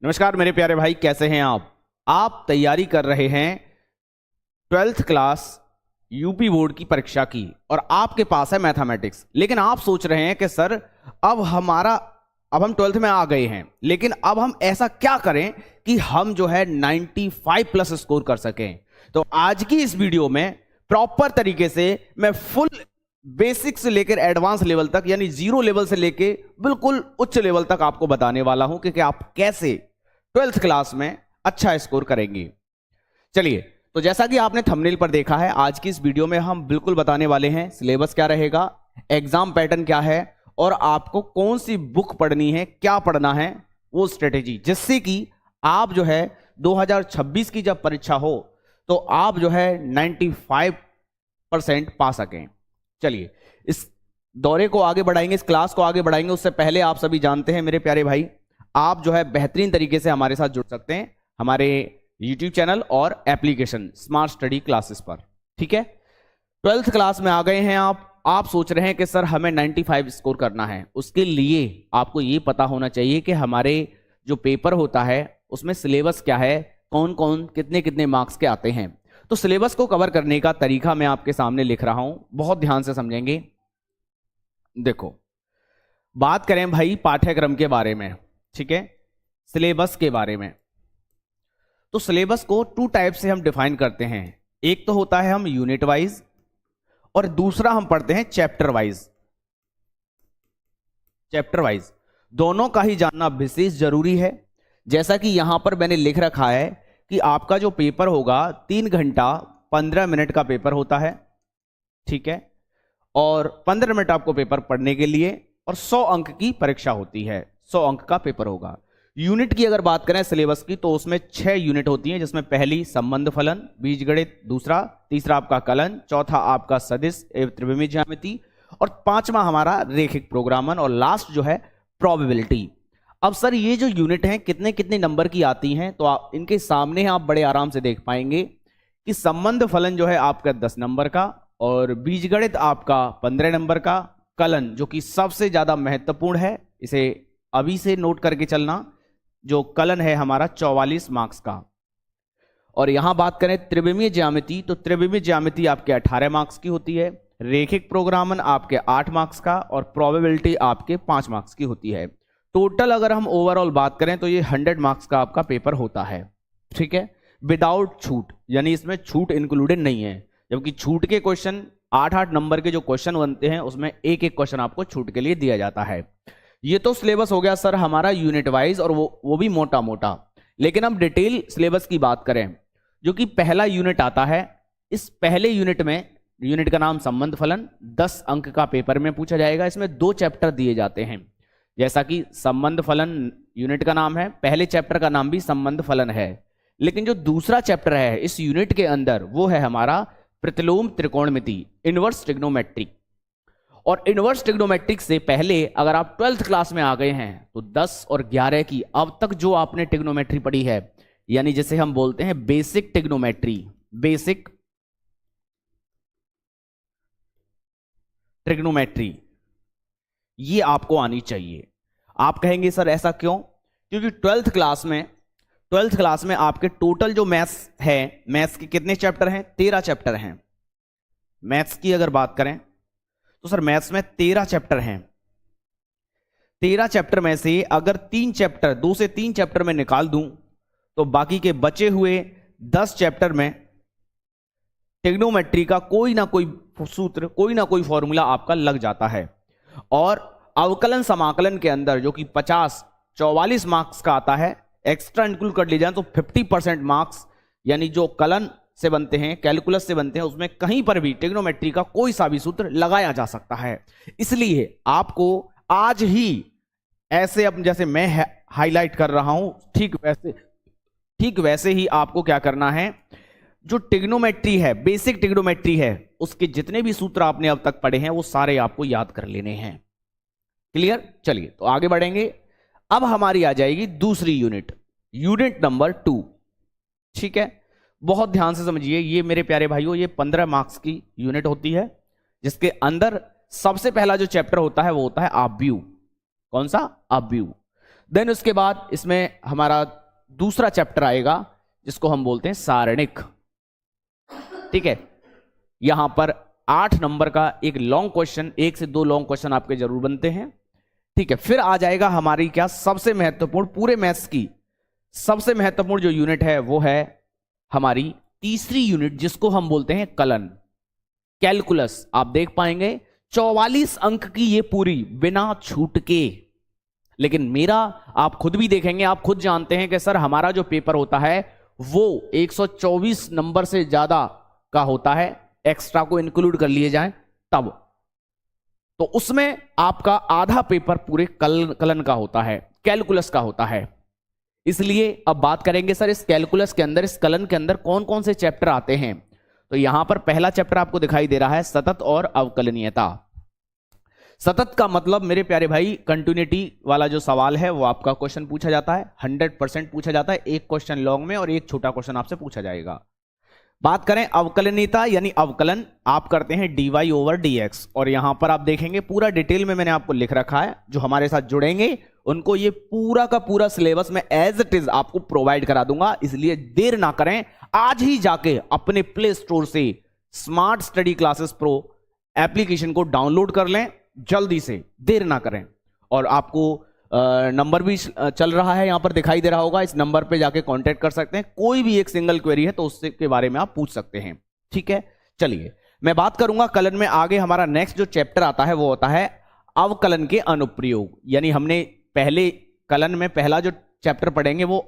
नमस्कार मेरे प्यारे भाई, कैसे हैं आप तैयारी कर रहे हैं 12th क्लास यूपी बोर्ड की परीक्षा की और आपके पास है मैथमेटिक्स। लेकिन आप सोच रहे हैं कि सर अब हम 12th में आ गए हैं, लेकिन अब हम ऐसा क्या करें कि हम जो है 95 प्लस स्कोर कर सकें। तो आज की इस वीडियो में प्रॉपर तरीके से मैं फुल बेसिक से लेकर एडवांस लेवल तक, यानी जीरो लेवल से लेकर बिल्कुल उच्च लेवल तक आपको बताने वाला हूं कि आप कैसे 12th क्लास में अच्छा स्कोर करेंगे। चलिए, तो जैसा कि आपने थंबनेल पर देखा है, आज की इस वीडियो में हम बिल्कुल बताने वाले हैं सिलेबस क्या रहेगा, एग्जाम पैटर्न क्या है और आपको कौन सी बुक पढ़नी है, क्या पढ़ना है, वो स्ट्रेटेजी, जिससे कि आप जो है 2026 की जब परीक्षा हो तो आप जो है 95% पा सकें। चलिए, इस दौरे को आगे बढ़ाएंगे, इस क्लास को आगे बढ़ाएंगे। उससे पहले आप सभी जानते हैं मेरे प्यारे भाई, आप जो है बेहतरीन तरीके से हमारे साथ जुड़ सकते हैं हमारे YouTube चैनल और एप्लीकेशन स्मार्ट स्टडी क्लासेस पर। ठीक है, 12th क्लास में आ गए हैं आप सोच रहे हैं कि सर हमें 95 स्कोर करना है। उसके लिए आपको ये पता होना चाहिए कि हमारे जो पेपर होता है उसमें सिलेबस क्या है, कौन कौन कितने कितने मार्क्स के आते हैं। तो सिलेबस को कवर करने का तरीका मैं आपके सामने लिख रहा हूं, बहुत ध्यान से समझेंगे। देखो, बात करें भाई पाठ्यक्रम के बारे में, ठीक है, सिलेबस के बारे में, तो सिलेबस को 2 टाइप से हम डिफाइन करते हैं। एक तो होता है हम यूनिट वाइज और दूसरा हम पढ़ते हैं चैप्टर वाइज। चैप्टर वाइज दोनों का ही जानना विशेष जरूरी है। जैसा कि यहां पर मैंने लिख रखा है कि आपका जो पेपर होगा 3 घंटा 15 मिनट का पेपर होता है, ठीक है, और 15 मिनट आपको पेपर पढ़ने के लिए और 100 अंक की परीक्षा होती है, 100 अंक का पेपर होगा। यूनिट की अगर बात करें सिलेबस की, तो उसमें 6 यूनिट होती हैं, जिसमें पहली संबंध फलन, बीजगणित, दूसरा, तीसरा आपका कलन, चौथा आपका सदिश एवं त्रिविमीय ज्यामिति और 5वां हमारा रेखिक प्रोग्रामन और लास्ट जो है प्रोबेबिलिटी। अब सर ये जो यूनिट हैं कितने कितने नंबर की आती हैं, तो आप इनके सामने आप बड़े आराम से देख पाएंगे कि संबंध फलन जो है आपका 10 नंबर का और बीजगणित आपका 15 नंबर का, कलन जो कि सबसे ज्यादा महत्वपूर्ण है, इसे अभी से नोट करके चलना, जो कलन है हमारा 44 मार्क्स का। और यहां बात करें त्रिविमीय ज्यामिति, तो त्रिविमीय ज्यामिति आपके 18 मार्क्स की होती है, रेखिक प्रोग्रामन आपके 8 मार्क्स का और प्रोबेबिलिटी आपके 5 मार्क्स की होती है। टोटल अगर हम ओवरऑल बात करें तो ये 100 मार्क्स का आपका पेपर होता है, ठीक है, विदाउट छूट, यानी इसमें छूट इंक्लूडेड नहीं है। जबकि छूट के क्वेश्चन 8-8 नंबर के जो क्वेश्चन बनते हैं उसमें एक एक क्वेश्चन आपको छूट के लिए दिया जाता है। ये तो सिलेबस हो गया सर हमारा यूनिट वाइज, और वो भी मोटा मोटा। लेकिन हम डिटेल सिलेबस की बात करें, जो कि पहला यूनिट आता है, इस पहले यूनिट में, यूनिट का नाम संबंध फलन, 10 अंक का पेपर में पूछा जाएगा। इसमें 2 चैप्टर दिए जाते हैं, जैसा कि संबंध फलन यूनिट का नाम है, पहले चैप्टर का नाम भी संबंध फलन है। लेकिन जो दूसरा चैप्टर है इस यूनिट के अंदर, वो है हमारा प्रतिलोम त्रिकोणमिति, इनवर्स ट्रिग्नोमेट्रिक। और इनवर्स ट्रिग्नोमेट्रिक से पहले अगर आप 12th क्लास में आ गए हैं तो 10 और 11 की अब तक जो आपने ट्रिग्नोमेट्री पढ़ी है, यानी जिसे हम बोलते हैं बेसिक ट्रिग्नोमेट्री, बेसिक ट्रिग्नोमेट्री, ये आपको आनी चाहिए। आप कहेंगे सर ऐसा क्यों? क्योंकि 12th क्लास में आपके टोटल जो मैथ्स है, मैथ्स के कितने चैप्टर हैं? 13 चैप्टर हैं। मैथ्स की अगर बात करें तो सर मैथ्स में 13 चैप्टर हैं। 13 चैप्टर में से अगर 3 चैप्टर, 2 से 3 चैप्टर में निकाल दूं तो बाकी के बचे हुए 10 चैप्टर में ट्रिग्नोमेट्री का कोई ना कोई सूत्र, कोई ना कोई फॉर्मूला आपका लग जाता है। और अवकलन समाकलन के अंदर जो कि 44 मार्क्स का आता है, एक्स्ट्रा इंक्लूड कर लिए जाए तो 50% मार्क्स, यानी जो कलन से बनते हैं, कैलकुलस से बनते हैं, उसमें कहीं पर भी ट्रिग्नोमेट्री का कोई सा भी सूत्र लगाया जा सकता है। इसलिए आपको आज ही ऐसे, अब जैसे मैं हाईलाइट कर रहा हूं, ठीक वैसे ही आपको क्या करना है, जो ट्रिग्नोमेट्री है, बेसिक ट्रिग्नोमेट्री है, उसके जितने भी सूत्र आपने अब तक पढ़े हैं वो सारे आपको याद कर लेने हैं। क्लियर? चलिए, तो आगे बढ़ेंगे। अब हमारी आ जाएगी दूसरी यूनिट, यूनिट नंबर 2, ठीक है। बहुत ध्यान से समझिए, ये मेरे प्यारे भाइयों, ये 15 मार्क्स की यूनिट होती है, जिसके अंदर सबसे पहला जो चैप्टर होता है वो होता है आव्यूह। कौन सा? आव्यूह। देन उसके बाद इसमें हमारा दूसरा चैप्टर आएगा जिसको हम बोलते हैं सारणिक। ठीक है, यहां पर 8 नंबर का एक लॉन्ग क्वेश्चन, 1 से 2 लॉन्ग क्वेश्चन आपके जरूर बनते हैं। ठीक है, फिर आ जाएगा हमारी क्या सबसे महत्वपूर्ण, पूरे मैथ्स की सबसे महत्वपूर्ण जो यूनिट है वो है हमारी तीसरी यूनिट, जिसको हम बोलते हैं कलन, कैलकुलस। आप देख पाएंगे 44 अंक की ये पूरी बिना छूट के। लेकिन मेरा, आप खुद भी देखेंगे, आप खुद जानते हैं कि सर हमारा जो पेपर होता है वो 124 नंबर से ज्यादा का होता है, एक्स्ट्रा को इंक्लूड कर लिए जाएं तब, तो उसमें आपका आधा पेपर पूरे कलन का होता है, कैलकुलस का होता है। इसलिए अब बात करेंगे सर इस कैलकुलस के अंदर, इस कलन के अंदर कौन कौन से चैप्टर आते हैं। तो यहां पर पहला चैप्टर आपको दिखाई दे रहा है सतत और अवकलनीयता। सतत का मतलब मेरे प्यारे भाई कंटिन्यूटी वाला जो सवाल है वो आपका क्वेश्चन पूछा जाता है, 100% पूछा जाता है, एक क्वेश्चन लॉन्ग में और एक छोटा क्वेश्चन आपसे पूछा जाएगा। बात करें अवकलनीयता यानी अवकलन, आप करते हैं dy ओवर dx, और यहां पर आप देखेंगे पूरा डिटेल में मैंने आपको लिख रखा है। जो हमारे साथ जुड़ेंगे उनको ये पूरा का पूरा सिलेबस में एज इट इज आपको प्रोवाइड करा दूंगा, इसलिए देर ना करें, आज ही जाके अपने प्ले स्टोर से smart study classes pro application को डाउनलोड कर लें, जल्दी से, देर ना करें। और आपको नंबर भी चल रहा है, यहां पर दिखाई दे रहा होगा, इस नंबर पे जाके कांटेक्ट कर सकते हैं, कोई भी एक सिंगल क्वेरी है तो उससे के बारे में आप पूछ सकते हैं। ठीक है, चलिए मैं बात करूंगा कलन में आगे। हमारा नेक्स्ट जो चैप्टर आता है वो होता है अवकलन के अनुप्रयोग, यानी हमने पहले कलन में पहला जो चैप्टर पढ़ेंगे वो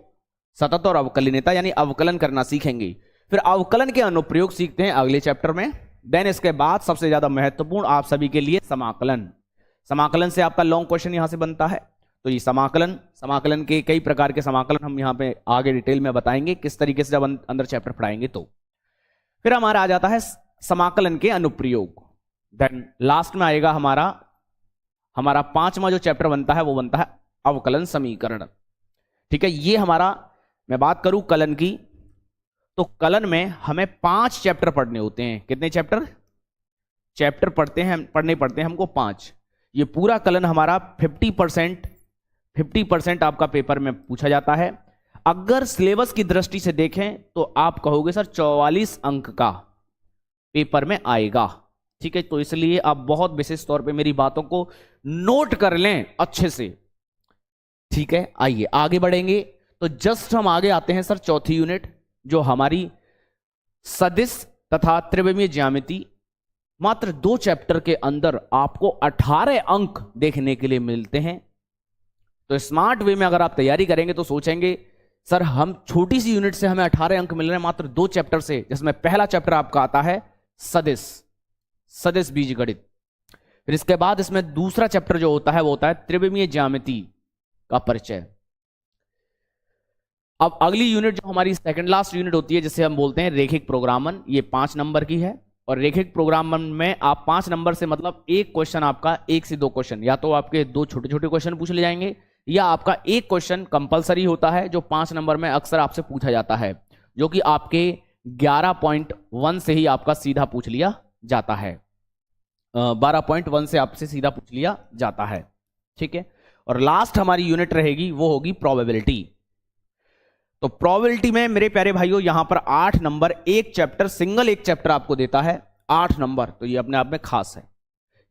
सतत और अवकलनीयता यानी अवकलन करना सीखेंगे, फिर अवकलन के अनुप्रयोग सीखते हैं अगले चैप्टर में। देन इसके बाद सबसे ज्यादा महत्वपूर्ण आप सभी के लिए समाकलन। समाकलन से आपका लॉन्ग क्वेश्चन यहां से बनता है, तो ये समाकलन के कई प्रकार के समाकलन हम यहां पे आगे डिटेल में बताएंगे किस तरीके से जब अंदर चैप्टर पढ़ाएंगे। तो फिर हमारा आ जाता है समाकलन के अनुप्रयोग। देन लास्ट में आएगा हमारा 5वां जो चैप्टर बनता है वो बनता है अवकलन समीकरण। ठीक है, ये हमारा, मैं बात करूं कलन की, तो कलन में हमें 5 चैप्टर पढ़ने होते हैं। कितने चैप्टर पढ़ने पड़ते हैं हमको 5। ये पूरा कलन हमारा 50% आपका पेपर में पूछा जाता है। अगर सिलेबस की दृष्टि से देखें तो आप कहोगे सर 44 अंक का पेपर में आएगा। ठीक है, तो इसलिए आप बहुत विशेष तौर पे मेरी बातों को नोट कर लें अच्छे से। ठीक है, आइए आगे बढ़ेंगे। तो जस्ट हम आगे आते हैं सर चौथी यूनिट, जो हमारी सदिश तथा त्रिविमीय ज्यामिति। मात्र 2 चैप्टर के अंदर आपको 18 अंक देखने के लिए मिलते हैं। तो स्मार्ट वे में अगर आप तैयारी करेंगे तो सोचेंगे सर हम छोटी सी यूनिट से हमें 18 अंक मिल रहे हैं मात्र 2 चैप्टर से, जिसमें पहला चैप्टर आपका आता है सदिश बीजगणित। फिर इसके बाद इसमें दूसरा चैप्टर जो होता है वो होता है त्रिविमीय ज्यामिति का परिचय। अब अगली यूनिट जो हमारी सेकंड लास्ट यूनिट होती है, जिसे हम बोलते हैं रेखिक प्रोग्रामन, ये 5 नंबर की है। और रेखिक प्रोग्रामन में आप 5 नंबर से मतलब एक क्वेश्चन आपका 1 से 2 क्वेश्चन, या तो आपके 2 छोटे छोटे क्वेश्चन पूछ ले जाएंगे, या आपका एक क्वेश्चन कंपलसरी होता है जो 5 नंबर में अक्सर आपसे पूछा जाता है, जो कि आपके 11.1 से ही आपका सीधा पूछ लिया जाता है, 12.1 से आपसे सीधा पूछ लिया जाता है। ठीक है, और लास्ट हमारी यूनिट रहेगी वो होगी प्रोबेबिलिटी। तो प्रोबेबिलिटी में मेरे प्यारे भाइयों यहां पर 8 नंबर, एक चैप्टर आपको देता है 8 नंबर, तो ये अपने आप में खास है।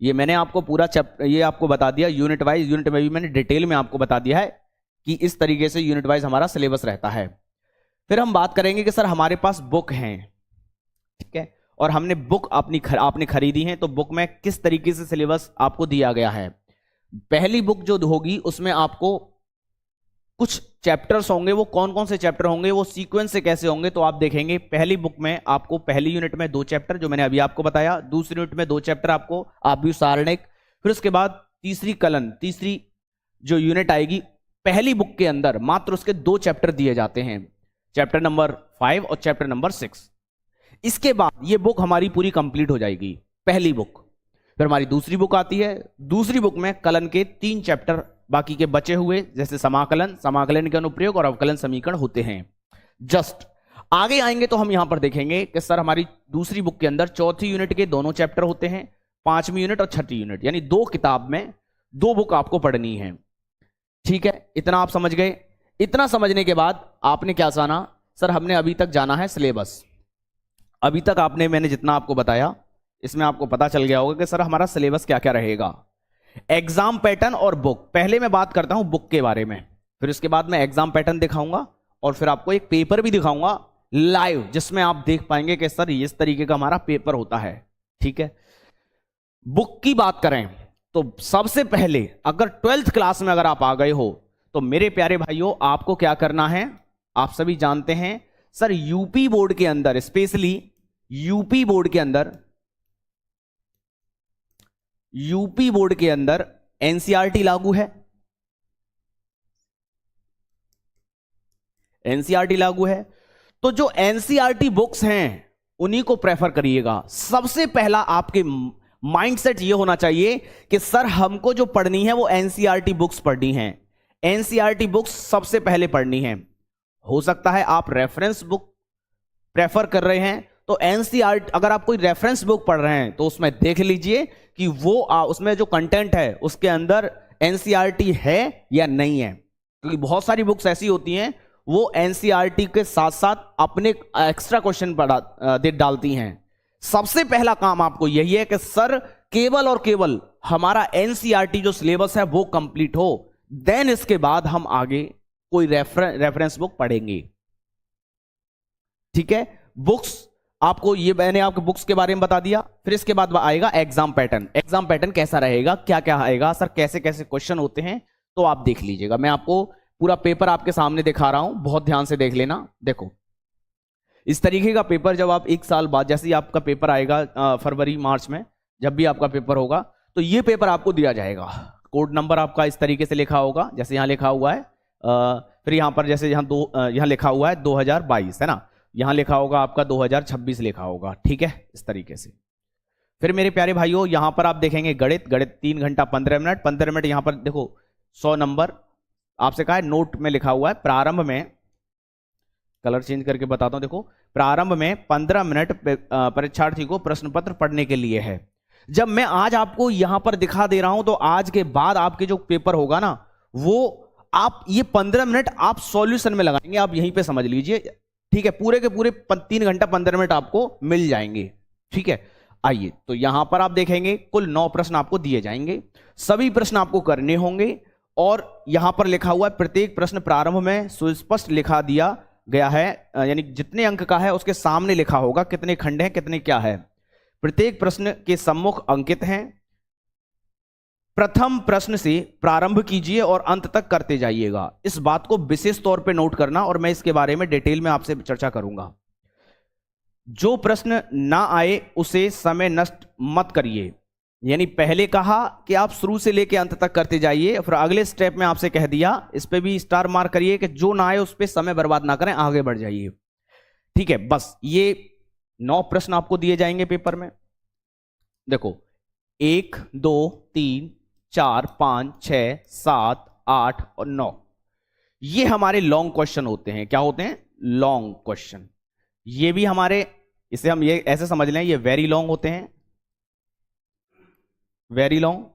ये मैंने आपको पूरा चैप्टर ये आपको बता दिया यूनिट वाइज, यूनिट में भी मैंने डिटेल में आपको बता दिया है कि इस तरीके से यूनिट वाइज हमारा सिलेबस रहता है। फिर हम बात करेंगे कि सर हमारे पास बुक हैं, ठीक है, और हमने बुक आपने खरीदी है, तो बुक में किस तरीके से सिलेबस आपको दिया गया है। पहली बुक जो होगी उसमें आपको कुछ चैप्टर्स होंगे, वो कौन कौन से चैप्टर होंगे, वो सीक्वेंस से कैसे होंगे, तो आप देखेंगे पहली बुक में आपको पहली यूनिट में 2 चैप्टर जो मैंने अभी आपको बताया, दूसरी यूनिट में 2 चैप्टर आपको आव्यूह सारणिक, फिर उसके बाद तीसरी जो यूनिट आएगी पहली बुक के अंदर मात्र उसके 2 चैप्टर दिए जाते हैं, चैप्टर नंबर 5 और चैप्टर नंबर 6। इसके बाद ये बुक हमारी पूरी कंप्लीट हो जाएगी, पहली बुक। फिर हमारी दूसरी बुक आती है, दूसरी बुक में कलन के 3 चैप्टर बाकी के बचे हुए, जैसे समाकलन के अनुप्रयोग और अवकलन समीकरण होते हैं। जस्ट आगे आएंगे तो हम यहां पर देखेंगे कि सर हमारी दूसरी बुक के अंदर चौथी यूनिट के दोनों चैप्टर होते हैं, 5वीं यूनिट और 6ठी यूनिट, यानी 2 किताब में 2 बुक आपको पढ़नी है। ठीक है, इतना आप समझ गए। इतना समझने के बाद आपने क्या जाना, सर हमने अभी तक जाना है सिलेबस। अभी तक आपने, मैंने जितना आपको बताया इसमें आपको पता चल गया होगा कि सर हमारा सिलेबस क्या क्या रहेगा। एग्जाम पैटर्न और बुक, पहले मैं बात करता हूं बुक के बारे में, फिर उसके बाद मैं एग्जाम पैटर्न दिखाऊंगा और फिर आपको एक पेपर भी दिखाऊंगा लाइव, जिसमें आप देख पाएंगे कि सर इस तरीके का हमारा पेपर होता है। ठीक है, बुक की बात करें तो सबसे पहले अगर 12th क्लास में अगर आप आ गए हो तो मेरे प्यारे भाइयों आपको क्या करना है, आप सभी जानते हैं सर यूपी बोर्ड के अंदर, स्पेशली यूपी बोर्ड के अंदर एनसीईआरटी लागू है। एनसीईआरटी लागू है तो जो एनसीईआरटी बुक्स हैं उन्हीं को प्रेफर करिएगा। सबसे पहला आपके माइंडसेट ये होना चाहिए कि सर हमको जो पढ़नी है वो एनसीईआरटी बुक्स पढ़नी है, एनसीईआरटी बुक्स सबसे पहले पढ़नी है। हो सकता है आप रेफरेंस बुक प्रेफर कर रहे हैं तो एनसीईआरटी, अगर आप कोई रेफरेंस बुक पढ़ रहे हैं तो उसमें देख लीजिए कि वो उसमें जो कंटेंट है उसके अंदर एनसीईआरटी है या नहीं है, क्योंकि बहुत सारी बुक्स ऐसी होती हैं वो एनसीईआरटी के साथ साथ अपने एक्स्ट्रा क्वेश्चन डालती हैं। सबसे पहला काम आपको यही है कि सर केवल और केवल हमारा एनसीईआरटी जो सिलेबस है वो कंप्लीट हो, देन इसके बाद हम आगे कोई रेफरेंस बुक पढ़ेंगे। ठीक है, बुक्स आपको, ये मैंने आपको बुक्स के बारे में बता दिया। फिर इसके बाद आएगा एग्जाम पैटर्न। एग्जाम पैटर्न कैसा रहेगा, क्या क्या आएगा, सर कैसे कैसे क्वेश्चन होते हैं, तो आप देख लीजिएगा। मैं आपको पूरा पेपर आपके सामने दिखा रहा हूं, बहुत ध्यान से देख लेना। देखो इस तरीके का पेपर जब आप एक साल बाद, जैसे ही आपका पेपर आएगा फरवरी मार्च में, जब भी आपका पेपर होगा तो ये पेपर आपको दिया जाएगा। कोड नंबर आपका इस तरीके से लिखा होगा, जैसे यहाँ लिखा हुआ है, फिर यहाँ पर जैसे यहाँ लिखा हुआ है 2022 है ना, यहाँ लिखा होगा आपका 2026 लिखा होगा। ठीक है, इस तरीके से। फिर मेरे प्यारे भाइयों यहाँ पर आप देखेंगे गणित 3 घंटा 15 मिनट। 15 मिनट यहाँ पर देखो 100 नंबर आपसे कहा है, नोट में लिखा हुआ है प्रारंभ में, कलर चेंज करके बताता हूं। देखो प्रारंभ में 15 मिनट परीक्षार्थी को प्रश्न पत्र पढ़ने के लिए है। जब मैं आज आपको यहां पर दिखा दे रहा हूं तो आज के बाद आपके जो पेपर होगा ना, वो आप ये 15 मिनट आप सॉल्यूशन में लगाएंगे, आप यहीं पे समझ लीजिए। ठीक है, पूरे के पूरे 3 घंटा 15 मिनट आपको मिल जाएंगे। ठीक है, आइए तो यहां पर आप देखेंगे कुल 9 प्रश्न आपको दिए जाएंगे, सभी प्रश्न आपको करने होंगे। और यहां पर लिखा हुआ है प्रत्येक प्रश्न प्रारंभ में सुस्पष्ट लिखा दिया गया है, यानी जितने अंक का है उसके सामने लिखा होगा कितने खंड हैं, कितने क्या है। प्रत्येक प्रश्न के सम्मुख अंकित हैं। प्रथम प्रश्न से प्रारंभ कीजिए और अंत तक करते जाइएगा। इस बात को विशेष तौर पे नोट करना, और मैं इसके बारे में डिटेल में आपसे चर्चा करूंगा। जो प्रश्न ना आए उसे समय नष्ट मत करिए, यानी पहले कहा कि आप शुरू से लेकर अंत तक करते जाइए, फिर अगले स्टेप में आपसे कह दिया, इस पे भी स्टार मार्क करिए कि जो ना आए उस पे समय बर्बाद ना करें, आगे बढ़ जाइए। ठीक है, बस ये 9 प्रश्न आपको दिए जाएंगे पेपर में। देखो 1 2 3 4 5 6 7 8 और 9, ये हमारे लॉन्ग क्वेश्चन होते हैं। क्या होते हैं? Long question. ये भी हमारे, इसे हम ये ऐसे समझ लें, ये वेरी लॉन्ग होते हैं, वेरी लॉन्ग।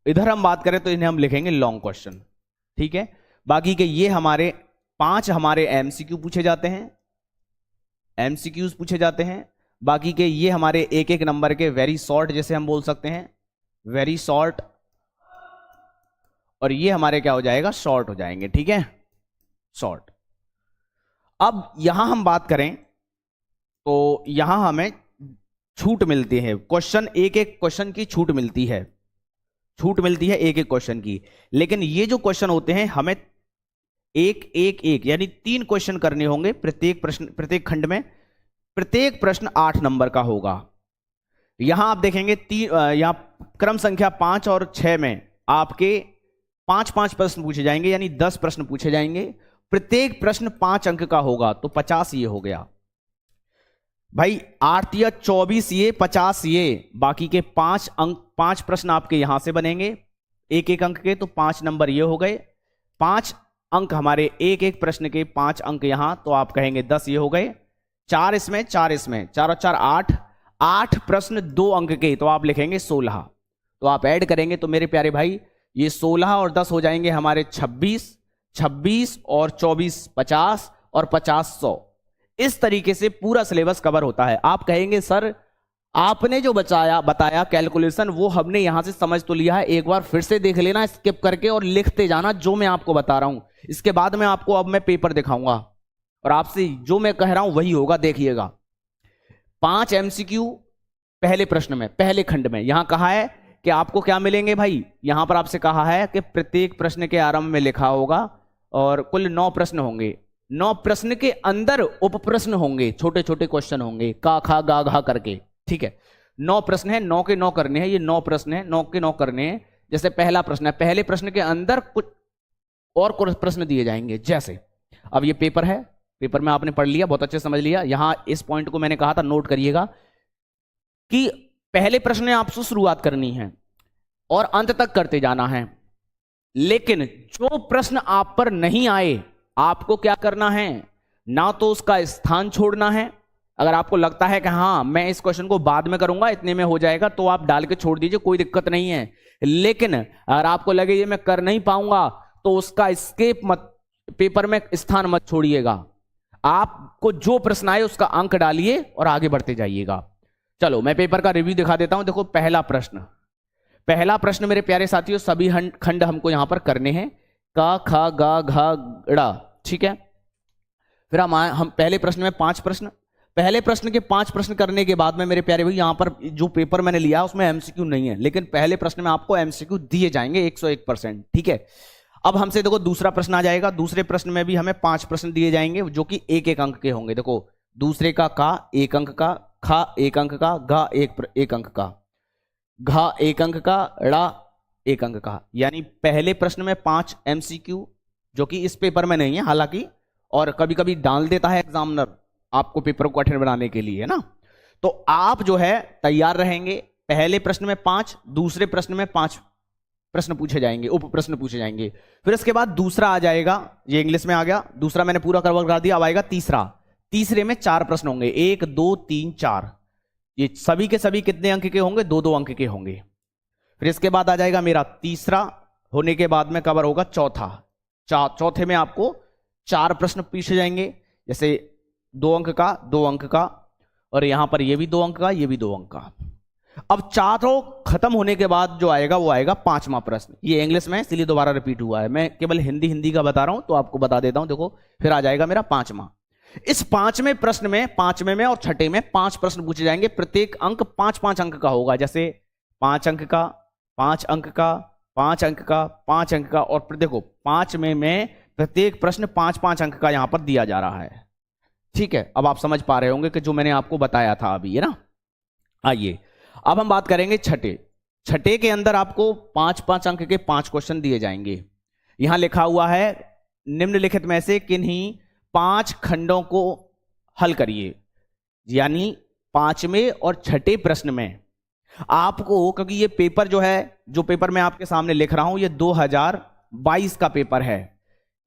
इधर हम बात करें तो इन्हें हम लिखेंगे लॉन्ग क्वेश्चन। ठीक है, बाकी के ये हमारे 5 हमारे एमसीक्यू पूछे जाते हैं, एमसीक्यूज पूछे जाते हैं। बाकी के ये हमारे 1-1 नंबर के वेरी शॉर्ट, जैसे हम बोल सकते हैं वेरी शॉर्ट, और ये हमारे क्या हो जाएगा, शॉर्ट हो जाएंगे। ठीक है, शॉर्ट। अब यहां हम बात करें तो यहां हमें छूट मिलती है, क्वेश्चन 1-1 क्वेश्चन की छूट मिलती है, छूट मिलती है 1-1 क्वेश्चन की। लेकिन ये जो क्वेश्चन होते हैं हमें 1-1-1 यानी 3 क्वेश्चन करने होंगे प्रत्येक प्रश्न, प्रत्येक खंड में। प्रत्येक प्रश्न 8 नंबर का होगा। यहां आप देखेंगे यहां क्रम संख्या 5 और 6 में आपके 5-5 प्रश्न पूछे जाएंगे, यानी 10 प्रश्न पूछे जाएंगे। प्रत्येक प्रश्न 5 अंक का होगा, तो 50 ये हो गया भाई। 8 या 24 ये, 50 ये, बाकी के 5 अंक, 5 प्रश्न आपके यहां से बनेंगे 1-1 अंक के, तो 5 नंबर ये हो गए। 5 अंक हमारे 1-1 प्रश्न के, 5 अंक यहां, तो आप कहेंगे 10 ये हो गए। 4 इसमें, 4 इसमें, 4 और 4 8, 8 प्रश्न 2 अंक के, तो आप लिखेंगे 16। तो आप ऐड करेंगे तो मेरे प्यारे भाई ये 16 और 10 हो जाएंगे हमारे 26, 26 और 24 50 और 50 100। इस तरीके से पूरा सिलेबस कवर होता है। आप कहेंगे सर आपने जो बताया कैलकुलेशन वो हमने यहां से समझ तो लिया है, एक बार फिर से देख लेना स्किप करके और लिखते जाना जो मैं आपको बता रहा हूं। इसके बाद में आपको अब मैं पेपर दिखाऊंगा और आपसे जो मैं कह रहा हूं वही होगा, देखिएगा। 5 MCQ पहले प्रश्न में, पहले खंड में। यहां कहा है कि आपको क्या मिलेंगे भाई, यहां पर आपसे कहा है कि प्रत्येक प्रश्न के आरंभ में लिखा होगा और कुल 9 प्रश्न होंगे। 9 प्रश्न के अंदर उप प्रश्न होंगे, छोटे छोटे क्वेश्चन होंगे, का खा गा घा करके। ठीक है, 9 प्रश्न है, 9 के 9 करने हैं। ये 9 प्रश्न है, 9 के 9 करने हैं। जैसे पहला प्रश्न है, पहले प्रश्न के अंदर कुछ और प्रश्न दिए जाएंगे। जैसे अब ये पेपर है, पेपर में आपने पढ़ लिया, बहुत अच्छे समझ लिया। यहां इस पॉइंट को मैंने कहा था, नोट करिएगा कि पहले प्रश्न में आपसे शुरुआत करनी है और अंत तक करते जाना है। लेकिन जो प्रश्न आप पर नहीं आए, आपको क्या करना है, ना तो उसका स्थान छोड़ना है। अगर आपको लगता है कि हाँ मैं इस क्वेश्चन को बाद में करूंगा, इतने में हो जाएगा, तो आप डाल के छोड़ दीजिए, कोई दिक्कत नहीं है। लेकिन अगर आपको लगे ये मैं कर नहीं पाऊंगा, तो उसका स्केप मत, पेपर में स्थान मत छोड़िएगा। आपको जो प्रश्न आए उसका अंक डालिए और आगे बढ़ते जाइएगा। चलो मैं पेपर का रिव्यू दिखा देता हूं। देखो पहला प्रश्न मेरे प्यारे साथियों, सभी खंड हमको यहां पर करने हैं, का खा गा घा ड़ा। ठीक है, फिर हम पहले प्रश्न में 5 प्रश्न, पहले प्रश्न के 5 प्रश्न करने के बाद में मेरे प्यारे भाई, यहां पर जो पेपर मैंने लिया उसमें MCQ नहीं है, लेकिन पहले प्रश्न में आपको MCQ दिए जाएंगे 101%। ठीक है, अब हमसे देखो दूसरा प्रश्न आ जाएगा। दूसरे प्रश्न में भी हमें 5 प्रश्न दिए जाएंगे जो कि 1-1 अंक के होंगे। देखो दूसरे का 1 अंक का, खा 1 अंक का, गा 1 अंक का, घा 1 अंक का, ड़ा 1 अंक का। यानी पहले प्रश्न में 5 MCQ जो कि इस पेपर में नहीं है हालांकि, और कभी कभी डाल देता है एग्जामिनर आपको पेपर को कठिन बनाने के लिए, है ना। तो आप जो है तैयार रहेंगे। पहले प्रश्न में 5, दूसरे प्रश्न में 5 प्रश्न पूछे जाएंगे, उप प्रश्न पूछे जाएंगे। फिर इसके बाद दूसरा आ जाएगा, ये इंग्लिश में आ गया, दूसरा मैंने पूरा कवर करा दिया। अब आएगा तीसरा, तीसरे में 4 प्रश्न होंगे, 1 2 3 4। ये सभी के सभी कितने अंक के होंगे, 2-2 अंक के होंगे। फिर इसके बाद आ जाएगा मेरा तीसरा, होने के बाद में कवर होगा चौथा। चौथे में आपको 4 प्रश्न पूछे जाएंगे, जैसे 2 अंक का, 2 अंक का, और यहां पर ये भी 2 अंक का, ये भी 2 अंक का। अब चारों खत्म होने के बाद जो आएगा वो आएगा 5वां प्रश्न। ये इंग्लिश में इसलिए दोबारा रिपीट हुआ है, मैं केवल हिंदी का बता रहा हूं तो आपको बता देता हूं। देखो फिर आ जाएगा मेरा 5वां। इस 5वें प्रश्न में, 5वें में और 6ठे में 5 प्रश्न पूछे जाएंगे। प्रत्येक अंक 5-5 अंक का होगा, जैसे 5 अंक का, 5 अंक का, 5 अंक का, 5 अंक का। और देखो 5वें में प्रत्येक प्रश्न 5-5 अंक का यहां पर दिया जा रहा है। ठीक है, अब आप समझ पा रहे होंगे कि जो मैंने आपको बताया था अभी, है ना। आइए अब हम बात करेंगे छठे के अंदर आपको 5-5 अंक के 5 क्वेश्चन दिए जाएंगे। यहां लिखा हुआ है निम्नलिखित में से किन्हीं 5 खंडों को हल करिए। यानी 5वें और 6ठे प्रश्न में आपको, क्योंकि ये पेपर जो है, जो पेपर मैं आपके सामने लिख रहा हूं, ये 2022 का पेपर है।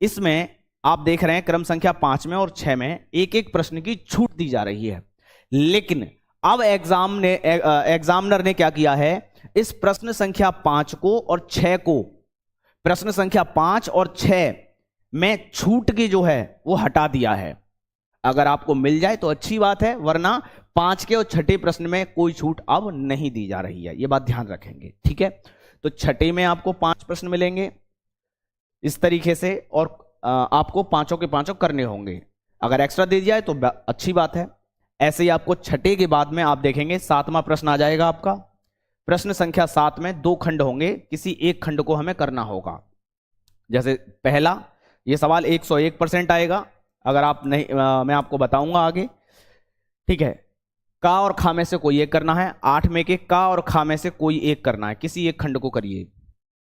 इसमें आप देख रहे हैं क्रम संख्या 5 में और 6 में 1-1 प्रश्न की छूट दी जा रही है। लेकिन अब एग्जामिनर ने क्या किया है, इस प्रश्न संख्या 5 को और 6 को, प्रश्न संख्या 5 और 6 में छूट की जो है वो हटा दिया है। अगर आपको मिल जाए तो अच्छी बात है, वरना 5 के और 6ठे प्रश्न में कोई छूट अब नहीं दी जा रही है, ये बात ध्यान रखेंगे। ठीक है, तो 6ठे में आपको 5 प्रश्न मिलेंगे इस तरीके से, और आपको 5 के 5 करने होंगे। अगर एक्स्ट्रा दे दिया है तो अच्छी बात है। ऐसे ही आपको 6ठे के बाद में आप देखेंगे 7वां प्रश्न आ जाएगा आपका। प्रश्न संख्या 7 में 2 खंड होंगे, किसी एक खंड को हमें करना होगा। जैसे पहला, ये सवाल 101% आएगा, अगर आप नहीं, मैं आपको बताऊंगा आगे। ठीक है, का और खा में से कोई एक करना है। 8 में के का और खा में से कोई एक करना है, किसी एक खंड को करिए।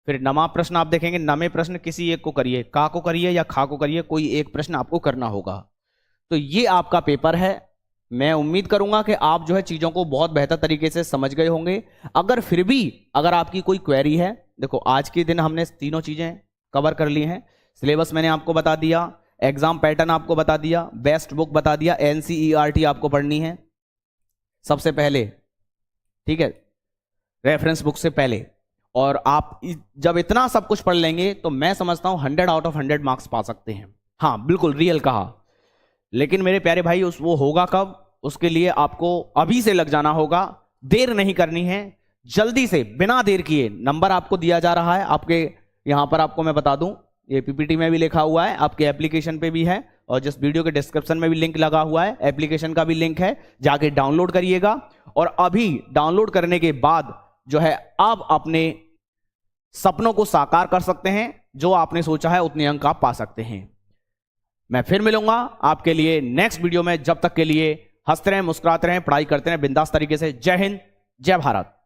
फिर 9वां प्रश्न आप देखेंगे, 9वें प्रश्न किसी एक को करिए, का को करिए या खा को करिए, कोई एक प्रश्न आपको करना होगा। तो ये आपका पेपर है। मैं उम्मीद करूंगा कि आप जो है चीजों को बहुत बेहतर तरीके से समझ गए होंगे। अगर फिर भी अगर आपकी कोई क्वेरी है, देखो आज के दिन हमने तीनों चीजें कवर कर ली हैं। सिलेबस मैंने आपको बता दिया, एग्जाम पैटर्न आपको बता दिया, बेस्ट बुक बता दिया, NCERT आपको पढ़नी है सबसे पहले, ठीक है, रेफरेंस बुक से पहले। और आप जब इतना सब कुछ पढ़ लेंगे तो मैं समझता हूं 100 आउट ऑफ 100 मार्क्स पा सकते हैं। हाँ बिल्कुल रियल कहा। लेकिन मेरे प्यारे भाई वो होगा कब? उसके लिए आपको अभी से लग जाना होगा, देर नहीं करनी है, जल्दी से बिना देर किए। नंबर आपको दिया जा रहा है आपके यहां पर, आपको मैं बता दूं ये पीपीटी में भी लिखा हुआ है, आपके एप्लीकेशन पे भी है, और जिस वीडियो के डिस्क्रिप्शन में भी लिंक लगा हुआ है, एप्लीकेशन का भी लिंक है, जाके डाउनलोड करिएगा। और अभी डाउनलोड करने के बाद जो है आप अपने सपनों को साकार कर सकते हैं, जो आपने सोचा है उतने अंक आप पा सकते हैं। मैं फिर मिलूंगा आपके लिए नेक्स्ट वीडियो में। जब तक के लिए हंसते रहें, मुस्कुराते रहें, पढ़ाई करते रहें बिंदास तरीके से। जय हिंद, जय भारत।